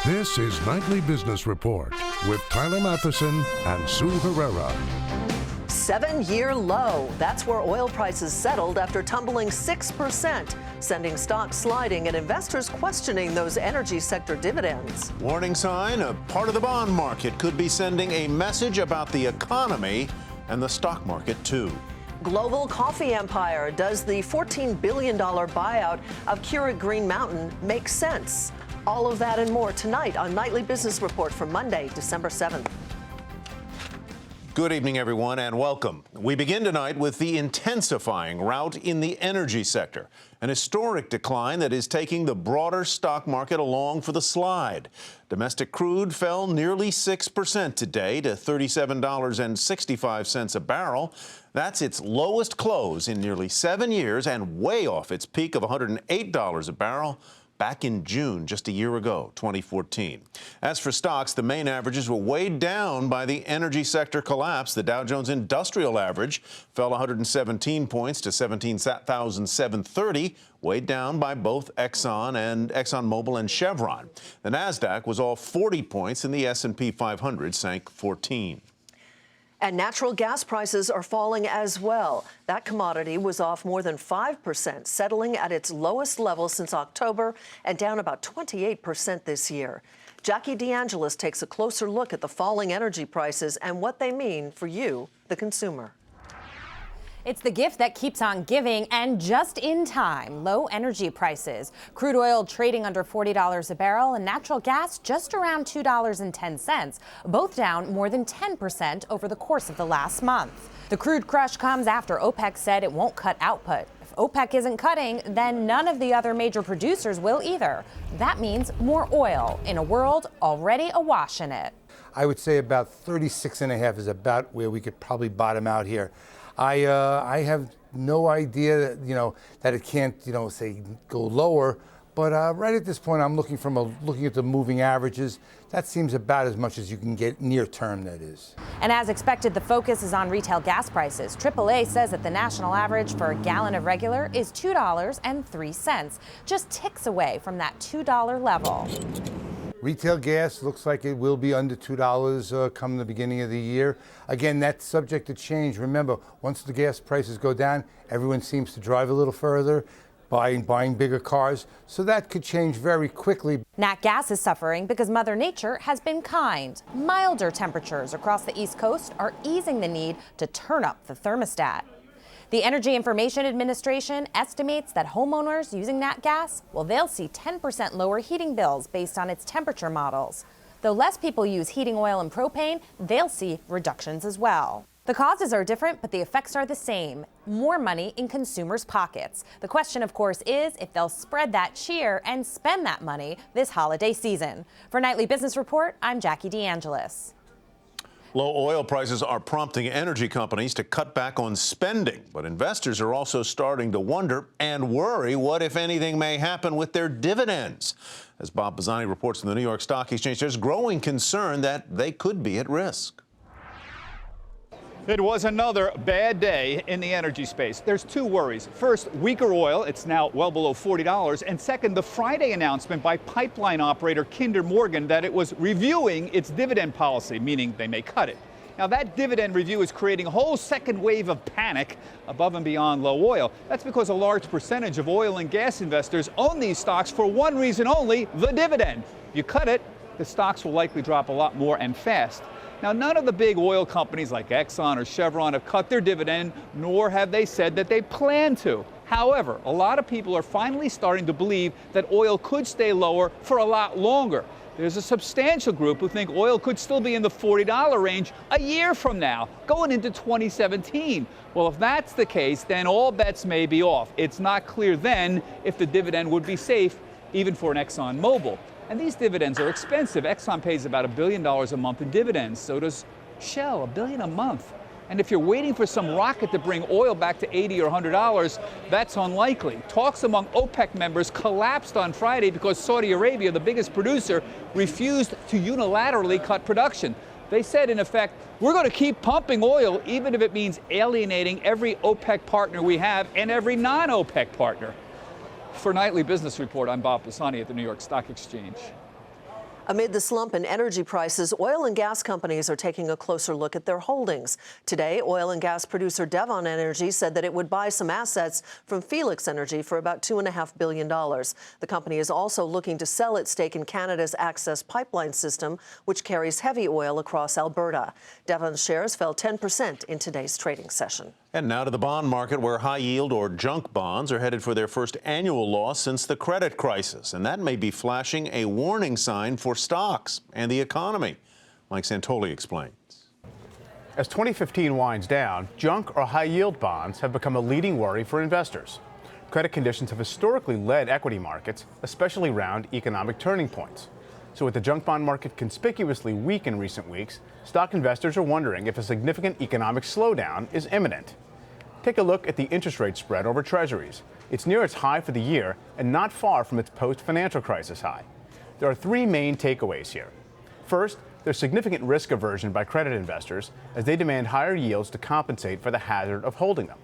This is Nightly Business Report with Tyler Matheson and Sue Herrera. 7-year low. That's where oil prices settled after tumbling 6%, sending stocks sliding and investors questioning those energy sector dividends. Warning sign, a part of the bond market could be sending a message about the economy and the stock market too. Global coffee empire. Does the $14 billion buyout of Keurig Green Mountain make sense? All of that and more tonight on Nightly Business Report for Monday, December 7th. Good evening, everyone, and welcome. We begin tonight with the intensifying rout in the energy sector, an historic decline that is taking the broader stock market along for the slide. Domestic crude fell nearly 6% today to $37.65 a barrel. That's its lowest close in nearly 7 years and way off its peak of $108 a barrel back in June, just a year ago, 2014. As for stocks, the main averages were weighed down by the energy sector collapse. The Dow Jones Industrial Average fell 117 points to 17,730, weighed down by both ExxonMobil and Chevron. The Nasdaq was off 40 points, and the S&P 500 sank 14. And natural gas prices are falling as well. That commodity was off more than 5%, settling at its lowest level since October and down about 28% this year. Jackie DeAngelis takes a closer look at the falling energy prices and what they mean for you, the consumer. It's the gift that keeps on giving, and just in time. Low energy prices. Crude oil trading under $40 a barrel and natural gas just around $2.10, both down more than 10% over the course of the last month. The crude crush comes after OPEC said it won't cut output. If OPEC isn't cutting, then none of the other major producers will either. That means more oil in a world already awash in it. I would say about 36.5 is about where we could probably bottom out here. I have no idea, that it can't, say go lower. But right at this point, I'm looking at the moving averages. That seems about as much as you can get near term, that is. And as expected, the focus is on retail gas prices. AAA says that the national average for a gallon of regular is $2.03, just ticks away from that $2 level. Retail gas looks like it will be under $2 come the beginning of the year. Again, that's subject to change. Remember, once the gas prices go down, everyone seems to drive a little further, buying bigger cars. So that could change very quickly. Nat gas is suffering because Mother Nature has been kind. Milder temperatures across the East Coast are easing the need to turn up the thermostat. The Energy Information Administration estimates that homeowners using nat gas, they'll see 10% lower heating bills based on its temperature models. Though less people use heating oil and propane, they'll see reductions as well. The causes are different, but the effects are the same. More money in consumers' pockets. The question, of course, is if they'll spread that cheer and spend that money this holiday season. For Nightly Business Report, I'm Jackie DeAngelis. Low oil prices are prompting energy companies to cut back on spending, but investors are also starting to wonder and worry what, if anything, may happen with their dividends. As Bob Pisani reports from the New York Stock Exchange, there's growing concern that they could be at risk. It was another bad day in the energy space. There's two worries. First, weaker oil. It's now well below $40. And second, the Friday announcement by pipeline operator Kinder Morgan that it was reviewing its dividend policy, meaning they may cut it. Now, that dividend review is creating a whole second wave of panic above and beyond low oil. That's because a large percentage of oil and gas investors own these stocks for one reason only, the dividend. You cut it, the stocks will likely drop a lot more and fast. Now, none of the big oil companies like Exxon or Chevron have cut their dividend, nor have they said that they plan to. However, a lot of people are finally starting to believe that oil could stay lower for a lot longer. There's a substantial group who think oil could still be in the $40 range a year from now, going into 2017. Well, if that's the case, then all bets may be off. It's not clear then if the dividend would be safe, even for an ExxonMobil. And these dividends are expensive. Exxon pays about $1 billion a month in dividends. So does Shell, $1 billion a month. And if you're waiting for some rocket to bring oil back to $80 or $100, that's unlikely. Talks among OPEC members collapsed on Friday because Saudi Arabia, the biggest producer, refused to unilaterally cut production. They said, in effect, we're going to keep pumping oil, even if it means alienating every OPEC partner we have and every non-OPEC partner. For Nightly Business Report, I'm Bob Pisani at the New York Stock Exchange. Amid the slump in energy prices, oil and gas companies are taking a closer look at their holdings. Today, oil and gas producer Devon Energy said that it would buy some assets from Felix Energy for about $2.5 billion. The company is also looking to sell its stake in Canada's Access pipeline system, which carries heavy oil across Alberta. Devon's shares fell 10% in today's trading session. And now to the bond market, where high yield or junk bonds are headed for their first annual loss since the credit crisis. And that may be flashing a warning sign for stocks and the economy. Mike Santoli explains. As 2015 winds down, junk or high yield bonds have become a leading worry for investors. Credit conditions have historically led equity markets, especially around economic turning points. So with the junk bond market conspicuously weak in recent weeks, stock investors are wondering if a significant economic slowdown is imminent. Take a look at the interest rate spread over treasuries. It's near its high for the year and not far from its post-financial crisis high. There are three main takeaways here. First, there's significant risk aversion by credit investors as they demand higher yields to compensate for the hazard of holding them.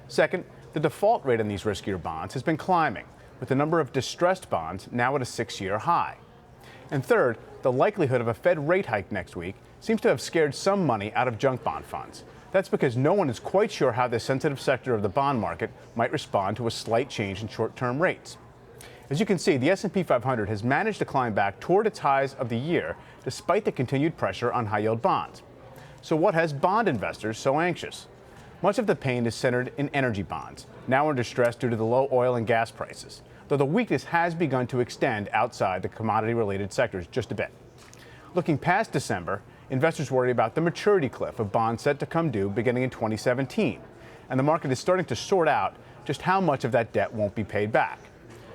Second, the default rate on these riskier bonds has been climbing, with the number of distressed bonds now at a 6-year high. And third, the likelihood of a Fed rate hike next week seems to have scared some money out of junk bond funds. That's because no one is quite sure how this sensitive sector of the bond market might respond to a slight change in short-term rates. As you can see, the S&P 500 has managed to climb back toward its highs of the year despite the continued pressure on high-yield bonds. So what has bond investors so anxious? Much of the pain is centered in energy bonds, now under stress due to the low oil and gas prices, though the weakness has begun to extend outside the commodity-related sectors just a bit. Looking past December, investors worry about the maturity cliff of bonds set to come due beginning in 2017, and the market is starting to sort out just how much of that debt won't be paid back.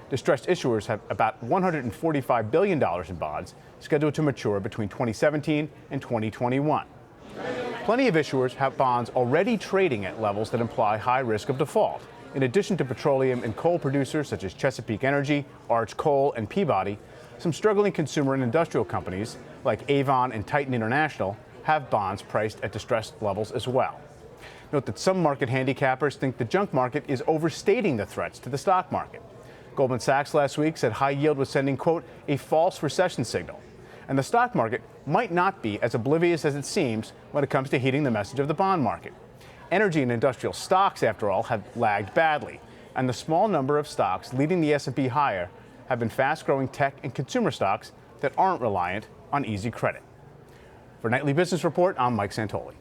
Distressed issuers have about $145 billion in bonds scheduled to mature between 2017 and 2021. Plenty of issuers have bonds already trading at levels that imply high risk of default. In addition to petroleum and coal producers such as Chesapeake Energy, Arch Coal, and Peabody, some struggling consumer and industrial companies like Avon and Titan International have bonds priced at distressed levels as well. Note that some market handicappers think the junk market is overstating the threats to the stock market. Goldman Sachs last week said high yield was sending, quote, a false recession signal. And the stock market might not be as oblivious as it seems when it comes to heeding the message of the bond market. Energy and industrial stocks, after all, have lagged badly, and the small number of stocks leading the S&P higher have been fast-growing tech and consumer stocks that aren't reliant on easy credit. For Nightly Business Report, I'm Mike Santoli.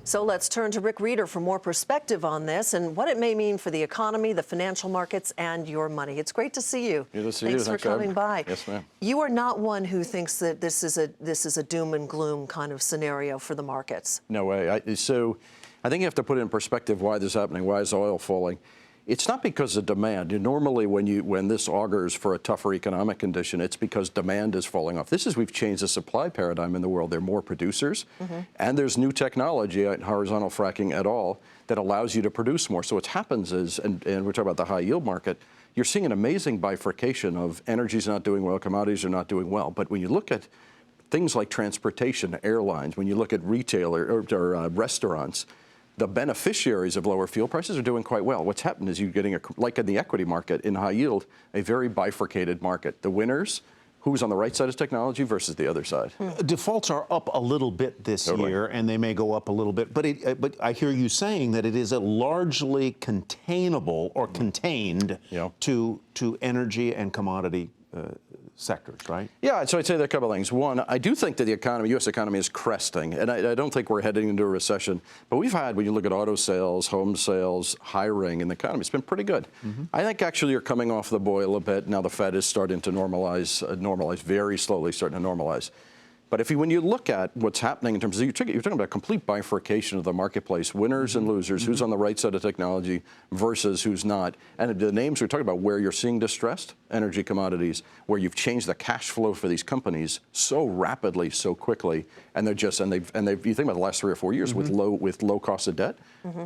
So let's turn to Rick Reeder for more perspective on this and what it may mean for the economy, the financial markets, and your money. It's great to see you. Good to see Thanks you. for coming by. Yes, ma'am. You are not one who thinks that this is a doom and gloom kind of scenario for the markets. No way. So I think you have to put in perspective why this is happening. Why is oil falling? It's not because of demand. Normally, when this augurs for a tougher economic condition, it's because demand is falling off. We've changed the supply paradigm in the world. There are more producers, and there's new technology, horizontal fracking et al., that allows you to produce more. So what happens is, and we're talking about the high yield market, you're seeing an amazing bifurcation of energy's not doing well, commodities are not doing well. But when you look at things like transportation, airlines, when you look at retailer or restaurants, the beneficiaries of lower fuel prices are doing quite well. What's happened is you're getting, like in the equity market, in high yield, a very bifurcated market. The winners, who's on the right side of technology versus the other side. Defaults are up a little bit this year, and they may go up a little bit. But I hear you saying that it is a largely containable or contained to energy and commodity sectors, right? Yeah, so I'd say there are a couple of things. One, I do think that the economy, U.S. economy, is cresting, and I don't think we're heading into a recession. But we've had, when you look at auto sales, home sales, hiring in the economy, it's been pretty good. I think actually you're coming off the boil a bit. Now the Fed is starting to normalize very slowly, starting to normalize. But when you look at what's happening in terms of, you're talking about a complete bifurcation of the marketplace, winners and losers, who's on the right side of technology versus who's not. And the names we're talking about where you're seeing distressed, energy commodities, where you've changed the cash flow for these companies so rapidly, so quickly, and they're just, and they've you think about the last 3 or 4 years with low cost of debt,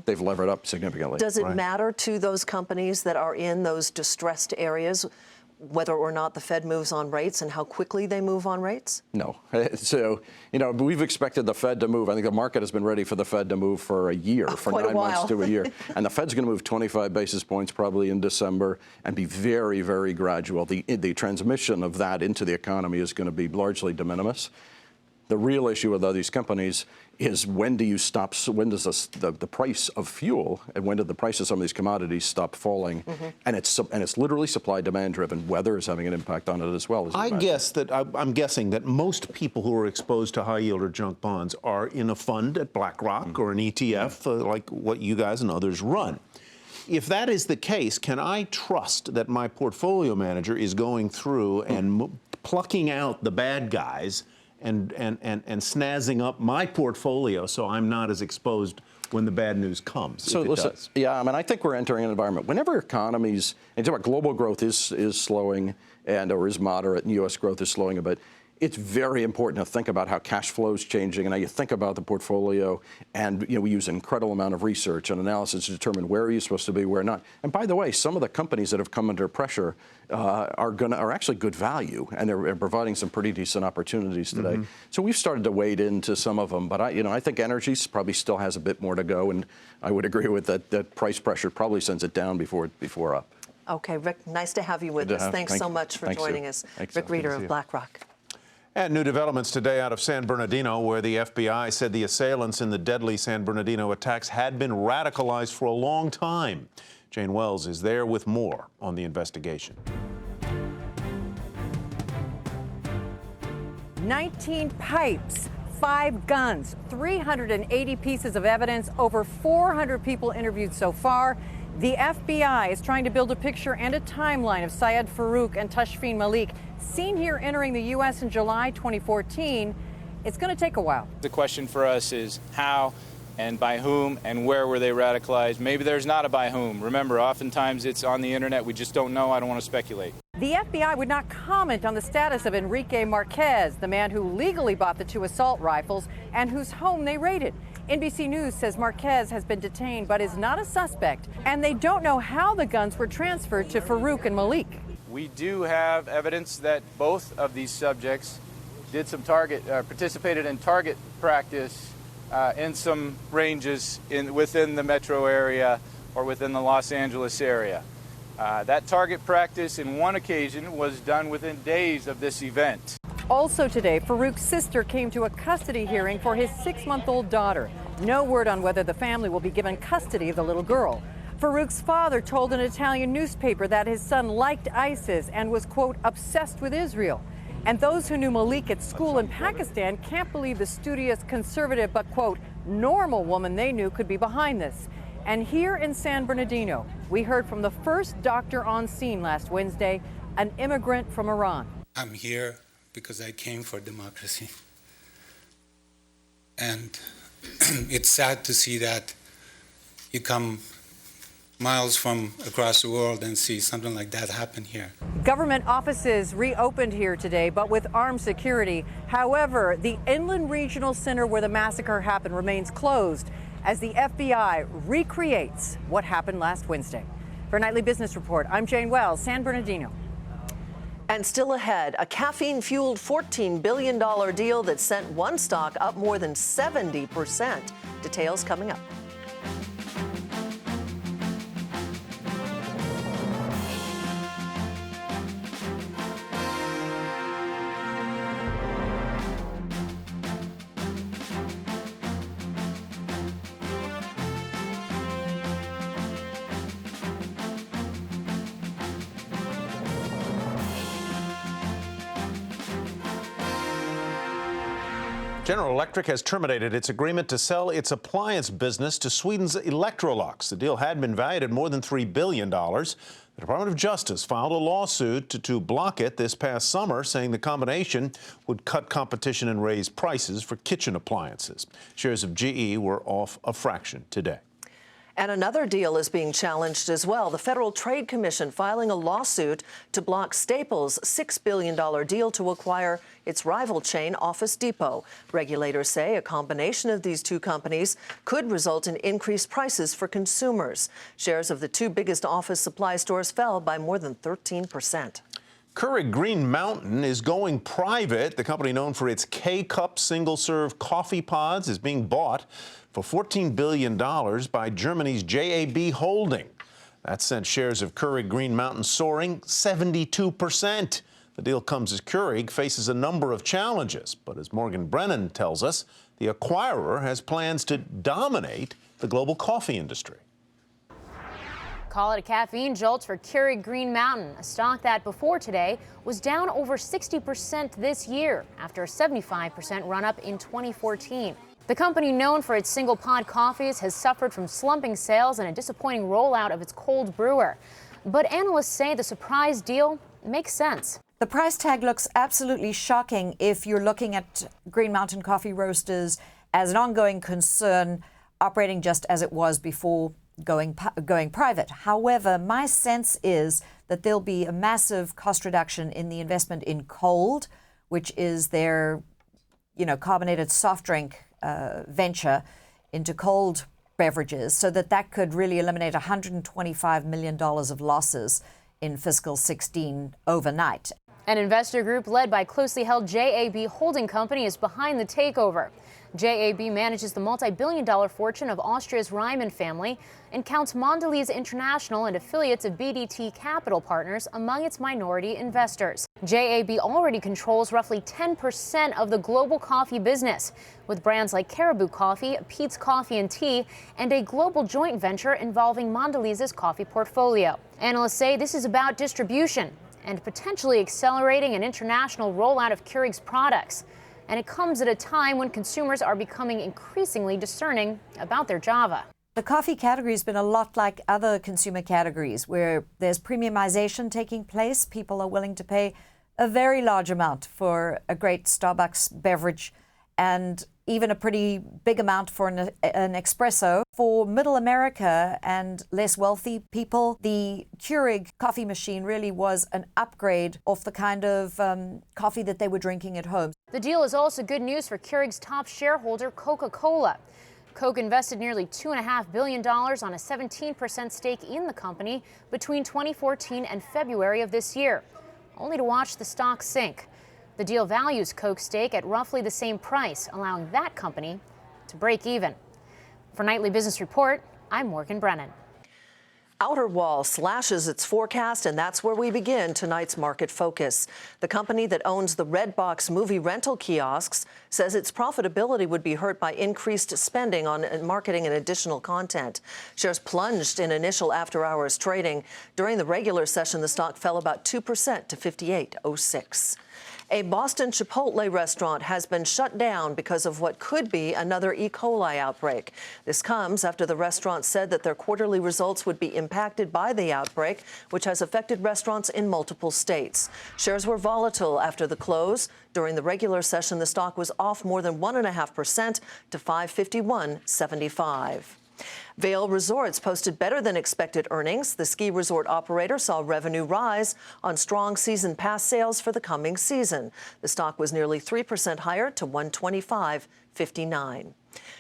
they've levered up significantly. Does it matter to those companies that are in those distressed areas whether or not the Fed moves on rates and how quickly they move on rates? No. So, we've expected the Fed to move. I think the market has been ready for the Fed to move for a year, for quite a 9 while. months to a year. And the Fed's going to move 25 basis points probably in December and be very, very gradual. The transmission of that into the economy is going to be largely de minimis. The real issue with all these companies is when does the price of fuel and when do the price of some of these commodities stop falling? Mm-hmm. And it's literally supply demand driven. Weather is having an impact on it as well. I'm guessing that most people who are exposed to high yield or junk bonds are in a fund at BlackRock or an ETF like what you guys and others run. If that is the case, can I trust that my portfolio manager is going through and plucking out the bad guys and snazzing up my portfolio so I'm not as exposed when the bad news comes? So listen, I think we're entering an environment. Whenever economies, and global growth is slowing or is moderate, and U.S. growth is slowing a bit, it's very important to think about how cash flow is changing and how you think about the portfolio. And we use an incredible amount of research and analysis to determine where are you supposed to be, where not. And by the way, some of the companies that have come under pressure are actually good value, and they're providing some pretty decent opportunities today. Mm-hmm. So we've started to wade into some of them, but I think energy probably still has a bit more to go, and I would agree with that price pressure probably sends it down before up. Okay, Rick, nice to have you with us. Thanks so much for joining us. Rick Reeder of BlackRock. And new developments today out of San Bernardino, where the FBI said the assailants in the deadly San Bernardino attacks had been radicalized for a long time. Jane Wells is there with more on the investigation. 19 pipes, 5 guns, 380 pieces of evidence, over 400 people interviewed so far. The FBI is trying to build a picture and a timeline of Syed Farook and Tashfeen Malik, seen here entering the U.S. in July 2014. It's going to take a while. The question for us is how and by whom and where were they radicalized? Maybe there's not a by whom. Remember, oftentimes it's on the internet. We just don't know. I don't want to speculate. The FBI would not comment on the status of Enrique Marquez, the man who legally bought the 2 assault rifles and whose home they raided. NBC News says Marquez has been detained but is not a suspect, and they don't know how the guns were transferred to Farook and Malik. We do have evidence that both of these subjects did some participated in target practice in some ranges within the metro area or within the Los Angeles area. That target practice in one occasion was done within days of this event. Also today, Farook's sister came to a custody hearing for his 6-month-old daughter. No word on whether the family will be given custody of the little girl. Farook's father told an Italian newspaper that his son liked ISIS and was, quote, obsessed with Israel. And those who knew Malik at school in Pakistan can't believe the studious, conservative, but, quote, normal woman they knew could be behind this. And here in San Bernardino, we heard from the first doctor on scene last Wednesday, an immigrant from Iran. I'm here because I came for democracy. And it's sad to see that you come miles from across the world and see something like that happen here. Government offices reopened here today, but with armed security. However, the Inland Regional Center where the massacre happened remains closed as the FBI recreates what happened last Wednesday. For Nightly Business Report, I'm Jane Wells, San Bernardino. And still ahead, a caffeine-fueled $14 billion deal that sent one stock up more than 70%. Details coming up. General Electric has terminated its agreement to sell its appliance business to Sweden's Electrolux. The deal had been valued at more than $3 billion. The Department of Justice filed a lawsuit to block it this past summer, saying the combination would cut competition and raise prices for kitchen appliances. Shares of GE were off a fraction today. And another deal is being challenged as well. The Federal Trade Commission filing a lawsuit to block Staples' $6 billion deal to acquire its rival chain, Office Depot. Regulators say a combination of these two companies could result in increased prices for consumers. Shares of the two biggest office supply stores fell by more than 13%. Keurig Green Mountain is going private. The company known for its K-Cup single-serve coffee pods is being bought for $14 billion by Germany's JAB Holding. That sent shares of Keurig Green Mountain soaring 72%. The deal comes as Keurig faces a number of challenges, but as Morgan Brennan tells us, the acquirer has plans to dominate the global coffee industry. Call it a caffeine jolt for Keurig Green Mountain, a stock that before today was down over 60% this year after a 75% run-up in 2014. The company, known for its single pod coffees, has suffered from slumping sales and a disappointing rollout of its cold brewer. But analysts say the surprise deal makes sense. The price tag looks absolutely shocking if you're looking at Green Mountain Coffee Roasters as an ongoing concern, operating just as it was before going private. However, my sense is that there'll be a massive cost reduction in the investment in cold, which is their, carbonated soft drink venture into cold beverages, so that could really eliminate $125 million of losses in fiscal 16 overnight. An investor group led by closely held JAB Holding Company is behind the takeover. JAB manages the multi-billion-dollar fortune of Austria's Reimann family and counts Mondelez International and affiliates of BDT Capital Partners among its minority investors. JAB already controls roughly 10% of the global coffee business, with brands like Caribou Coffee, Peet's Coffee and Tea, and a global joint venture involving Mondelez's coffee portfolio. Analysts say this is about distribution and potentially accelerating an international rollout of Keurig's products. And it comes at a time when consumers are becoming increasingly discerning about their Java. The coffee category has been a lot like other consumer categories where there's premiumization taking place. People are willing to pay a very large amount for a great Starbucks beverage and even a pretty big amount for an espresso. For middle America and less wealthy people, the Keurig coffee machine really was an upgrade of the kind of coffee that they were drinking at home. The deal is also good news for Keurig's top shareholder, Coca-Cola. Coke invested nearly $2.5 billion on a 17% stake in the company between 2014 and February of this year, only to watch the stock sink. The deal values Coke's stake at roughly the same price, allowing that company to break even. For Nightly Business Report, I'm Morgan Brennan. Outer Wall slashes its forecast, and that's where we begin tonight's market focus. The company that owns the Redbox movie rental kiosks says its profitability would be hurt by increased spending on marketing and additional content. Shares plunged in initial after-hours trading. During the regular session, the stock fell about 2% to $58.06. A Boston Chipotle restaurant has been shut down because of what could be another E. coli outbreak. This comes after the restaurant said that their quarterly results would be impacted by the outbreak, which has affected restaurants in multiple states. Shares were volatile after the close. During the regular session, the stock was off more than 1.5% to $551.75. Vail Resorts posted better than expected earnings. The ski resort operator saw revenue rise on strong season pass sales for the coming season. The stock was nearly 3% higher to $125.59.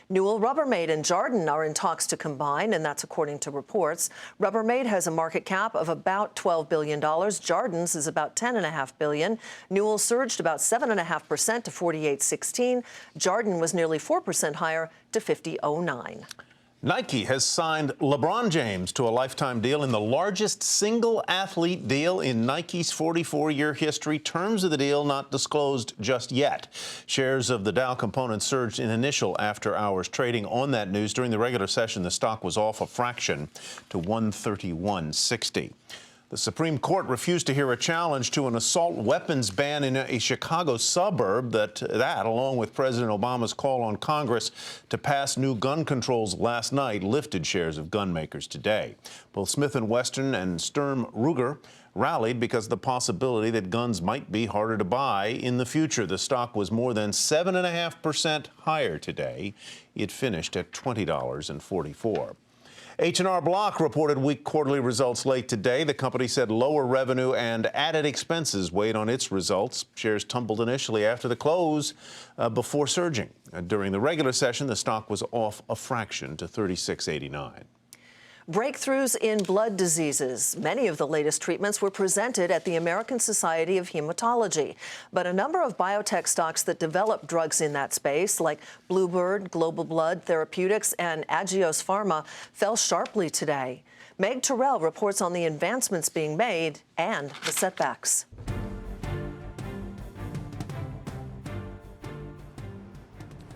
Newell, Rubbermaid, and Jarden are in talks to combine, and that's according to reports. Rubbermaid has a market cap of about $12 billion. Jarden's is about $10.5 billion. Newell surged about 7.5% to $48.16. Jarden was nearly 4% higher to $50.09. Nike has signed LeBron James to a lifetime deal in the largest single athlete deal in Nike's 44-year history. Terms of the deal not disclosed just yet. Shares of the Dow component surged in initial after-hours trading on that news. During the regular session, the stock was off a fraction to 131.60. The Supreme Court refused to hear a challenge to an assault weapons ban in a Chicago suburb. That, along with President Obama's call on Congress to pass new gun controls last night, lifted shares of gun makers today. Both Smith & Wesson and Sturm Ruger rallied because of the possibility that guns might be harder to buy in the future. The stock was more than 7.5% higher today. It finished at $20.44. H&R Block reported weak quarterly results late today. The company said lower revenue and added expenses weighed on its results. Shares tumbled initially after the close before surging. During the regular session, the stock was off a fraction to $36.89. Breakthroughs in blood diseases. Many of the latest treatments were presented at the American Society of Hematology. But a number of biotech stocks that develop drugs in that space, like Bluebird, Global Blood Therapeutics, and Agios Pharma, fell sharply today. Meg Terrell reports on the advancements being made and the setbacks.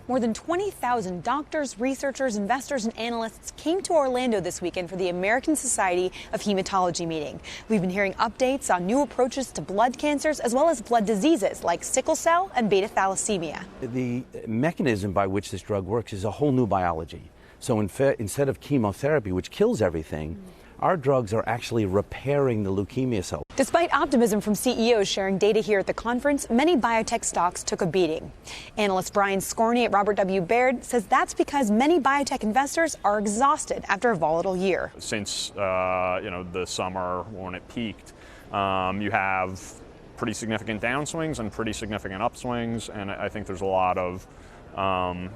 More than 20,000 doctors, researchers, investors, and analysts came to Orlando this weekend for the American Society of Hematology meeting. We've been hearing updates on new approaches to blood cancers as well as blood diseases like sickle cell and beta thalassemia. The mechanism by which this drug works is a whole new biology. So instead of chemotherapy, which kills everything, our drugs are actually repairing the leukemia cell. Despite optimism from CEOs sharing data here at the conference, many biotech stocks took a beating. Analyst Brian Scorney at Robert W. Baird says that's because many biotech investors are exhausted after a volatile year. Since the summer when it peaked, you have pretty significant downswings and pretty significant upswings, and I think there's a lot of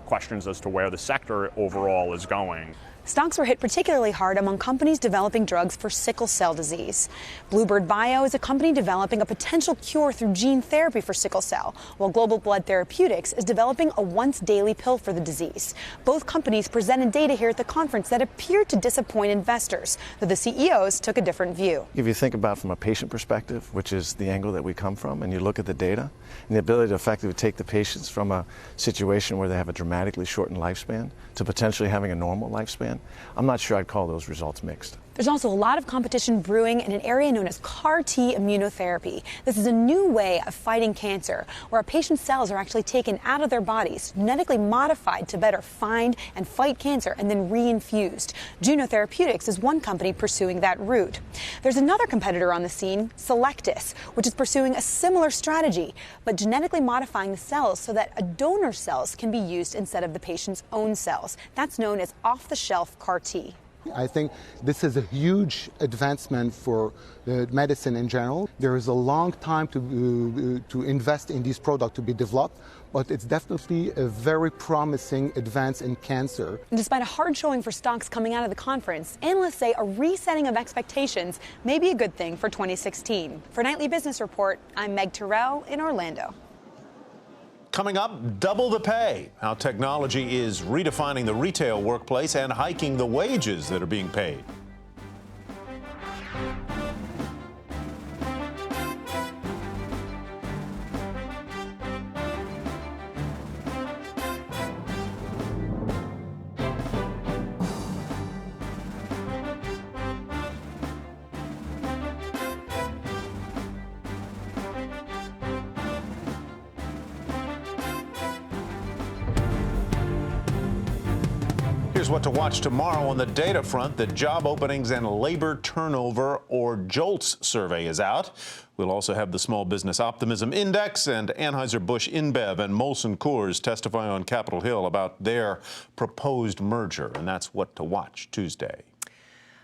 questions as to where the sector overall is going. Stocks were hit particularly hard among companies developing drugs for sickle cell disease. Bluebird Bio is a company developing a potential cure through gene therapy for sickle cell, while Global Blood Therapeutics is developing a once-daily pill for the disease. Both companies presented data here at the conference that appeared to disappoint investors, though the CEOs took a different view. If you think about from a patient perspective, which is the angle that we come from, and you look at the data, and the ability to effectively take the patients from a situation where they have a dramatically shortened lifespan to potentially having a normal lifespan, I'm not sure I'd call those results mixed. There's also a lot of competition brewing in an area known as CAR-T immunotherapy. This is a new way of fighting cancer, where a patient's cells are actually taken out of their bodies, genetically modified to better find and fight cancer, and then reinfused. Juno Therapeutics is one company pursuing that route. There's another competitor on the scene, Selectis, which is pursuing a similar strategy, but genetically modifying the cells so that a donor's cells can be used instead of the patient's own cells. That's known as off-the-shelf CAR-T. I think this is a huge advancement for medicine in general. There is a long time to invest in these products to be developed, but it's definitely a very promising advance in cancer. And despite a hard showing for stocks coming out of the conference, analysts say a resetting of expectations may be a good thing for 2016. For Nightly Business Report, I'm Meg Terrell in Orlando. Coming up, double the pay. How technology is redefining the retail workplace and hiking the wages that are being paid. Here's what to watch tomorrow on the data front. The Job Openings and Labor Turnover, or JOLTS, survey is out. We'll also have the Small Business Optimism Index, and Anheuser-Busch InBev and Molson Coors testify on Capitol Hill about their proposed merger, and that's what to watch Tuesday.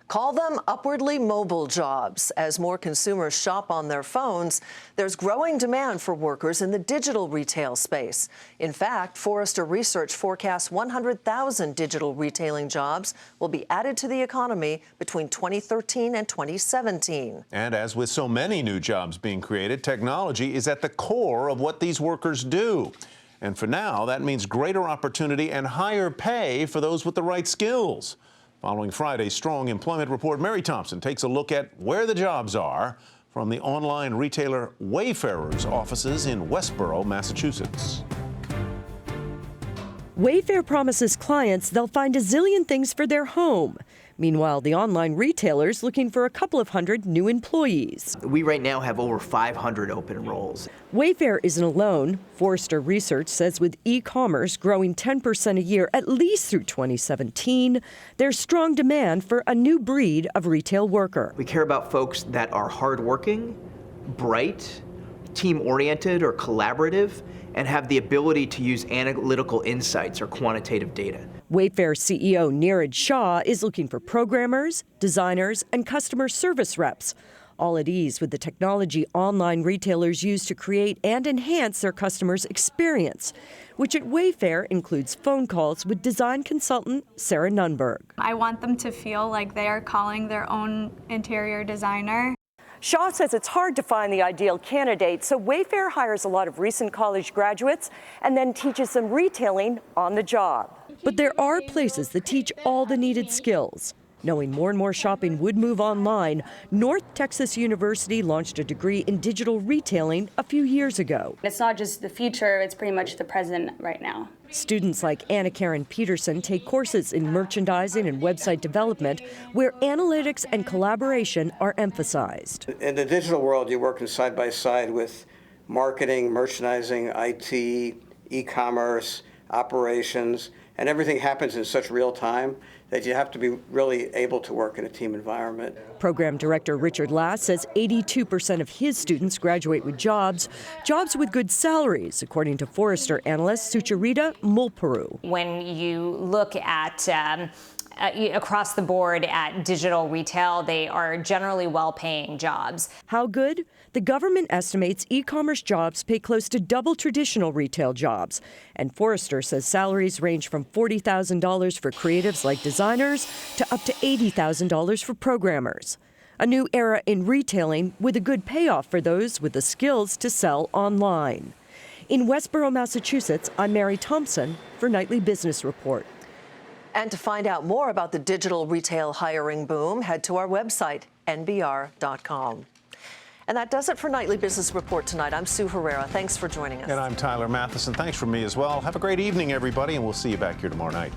Call them upwardly mobile jobs. As more consumers shop on their phones, there's growing demand for workers in the digital retail space. In fact, Forrester Research forecasts 100,000 digital retailing jobs will be added to the economy between 2013 and 2017. And as with so many new jobs being created, technology is at the core of what these workers do. And for now, that means greater opportunity and higher pay for those with the right skills. Following Friday's strong employment report, Mary Thompson takes a look at where the jobs are from the online retailer Wayfair's offices in Westborough, Massachusetts. Wayfair promises clients they'll find a zillion things for their home. Meanwhile, the online retailer's looking for a couple of hundred new employees. We right now have over 500 open roles. Wayfair isn't alone. Forrester Research says with e-commerce growing 10% a year at least through 2017, there's strong demand for a new breed of retail worker. We care about folks that are hardworking, bright, team-oriented or collaborative, and have the ability to use analytical insights or quantitative data. Wayfair CEO Neeraj Shah is looking for programmers, designers, and customer service reps, all at ease with the technology online retailers use to create and enhance their customers' experience, which at Wayfair includes phone calls with design consultant Sarah Nunberg. I want them to feel like they are calling their own interior designer. Shaw says it's hard to find the ideal candidate, so Wayfair hires a lot of recent college graduates and then teaches them retailing on the job. But there are places that teach all the needed skills. Knowing more and more shopping would move online, North Texas University launched a degree in digital retailing a few years ago. It's not just the future, it's pretty much the present right now. Students like Anna Karen Peterson take courses in merchandising and website development where analytics and collaboration are emphasized. In the digital world, you're working side by side with marketing, merchandising, IT, e-commerce, operations, and everything happens in such real time that you have to be really able to work in a team environment. Program Director Richard Lass says 82% of his students graduate with jobs with good salaries, according to Forrester analyst Sucharita Mulparu. When you look at across the board at digital retail, they are generally well-paying jobs. How good? The government estimates e-commerce jobs pay close to double traditional retail jobs. And Forrester says salaries range from $40,000 for creatives like designers to up to $80,000 for programmers. A new era in retailing with a good payoff for those with the skills to sell online. In Westboro, Massachusetts, I'm Mary Thompson for Nightly Business Report. And to find out more about the digital retail hiring boom, head to our website, nbr.com. And that does it for Nightly Business Report tonight. I'm Sue Herrera. Thanks for joining us. And I'm Tyler Matheson. Thanks from me as well. Have a great evening, everybody, and we'll see you back here tomorrow night.